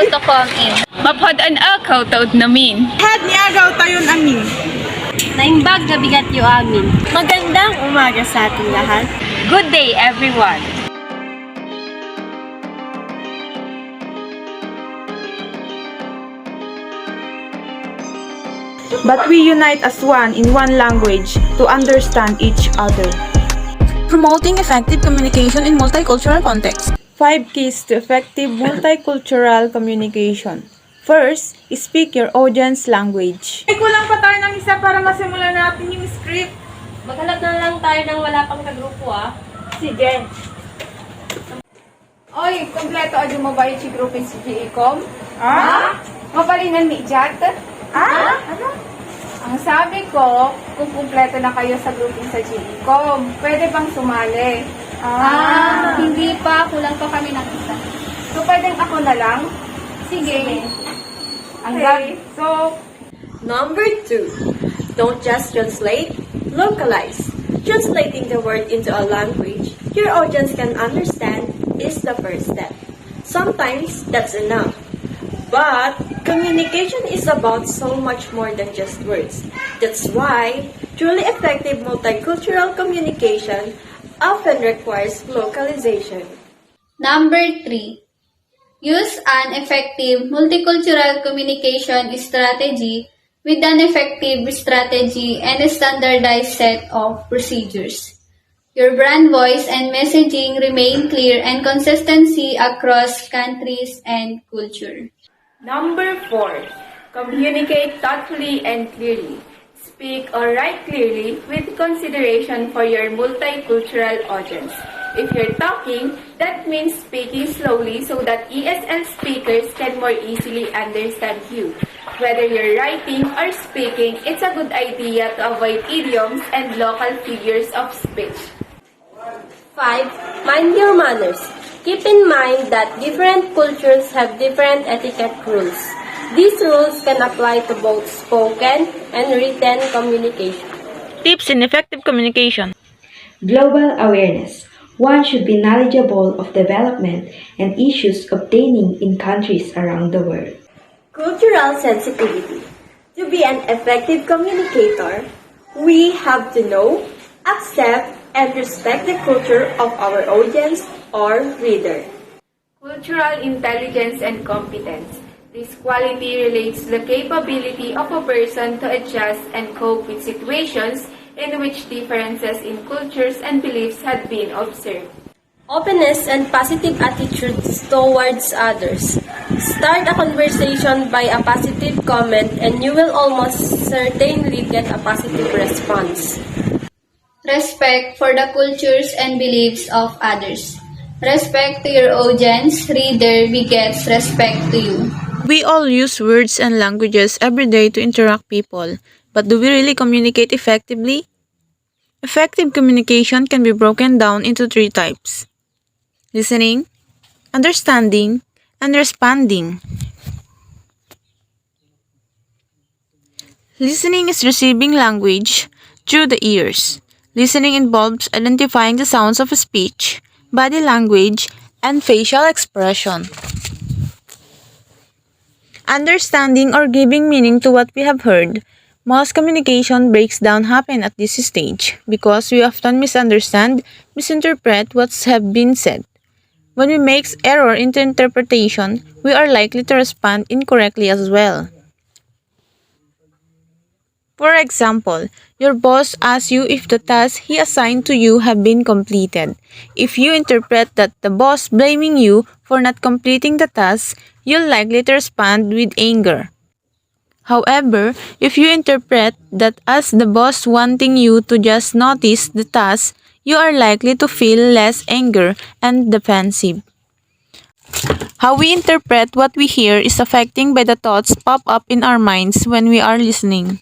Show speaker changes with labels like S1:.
S1: gusto ko ang in. Mapod an akaw taod namin.
S2: Had niagaw tayon amin.
S3: Naimbag na bigat yu amin. Magandang umaga sa ating lahat.
S1: Good day, everyone.
S2: But we unite as one in one language to understand each other.
S4: Promoting effective communication in multicultural context.
S2: 5 keys to effective multicultural communication. First, speak your audience language. Ay, kulang pa tayo ng isa para masimulan natin yung script.
S3: Maghanap na lang tayo ng wala pang kagrupo
S2: Sige. Oy, kompleto adyo mo ba yung grupin si GECOM? Mapalinan ni Jat? Ano? Ang sabi ko, kung kumpleto na kayo sa grouping sa GECOM, pwede bang sumali?
S3: Hindi pa. Kulang pa kami ng isa.
S2: So, pwedeng ako na lang?
S3: Sige.
S2: So,
S5: Number 2. Don't just translate, localize. Translating the word into a language your audience can understand is the first step. Sometimes that's enough. But communication is about so much more than just words. That's why truly effective multicultural communication often requires localization.
S6: Number 3. Use an effective multicultural communication strategy with an effective strategy and a standardized set of procedures. Your brand voice and messaging remain clear and consistency across countries and culture.
S7: Number 4. Communicate thoughtfully and clearly. Speak or write clearly with consideration for your multicultural audience. If you're talking, that means speaking slowly so that ESL speakers can more easily understand you. Whether you're writing or speaking, it's a good idea to avoid idioms and local figures of speech.
S3: 5. Mind your manners. Keep in mind that different cultures have different etiquette rules. These rules can apply to both spoken and written communication.
S4: Tips in effective communication.
S8: Global awareness. One should be knowledgeable of development and issues obtaining in countries around the world.
S5: Cultural sensitivity. To be an effective communicator, we have to know, accept, and respect the culture of our audience or reader.
S7: Cultural intelligence and competence. This quality relates to the capability of a person to adjust and cope with situations in which differences in cultures and beliefs had been observed.
S3: Openness and positive attitudes towards others. Start a conversation by a positive comment and you will almost certainly get a positive response.
S6: Respect for the cultures and beliefs of others. Respect to your audience, reader begets respect to you.
S4: We all use words and languages every day to interact people, but do we really communicate effectively? Effective communication can be broken down into 3 types: listening, understanding, and responding. Listening is receiving language through the ears. Listening involves identifying the sounds of a speech, body language, and facial expression. Understanding or giving meaning to what we have heard. Most communication breakdown happen at this stage because we often misunderstand, misinterpret what's have been said. When we make error in the interpretation, we are likely to respond incorrectly as well. For example, your boss asks you if the tasks he assigned to you have been completed. If you interpret that the boss blaming you for not completing the task, you'll likely to respond with anger. However, if you interpret that as the boss wanting you to just notice the task, you are likely to feel less anger and defensive. How we interpret what we hear is affected by the thoughts pop up in our minds when we are listening.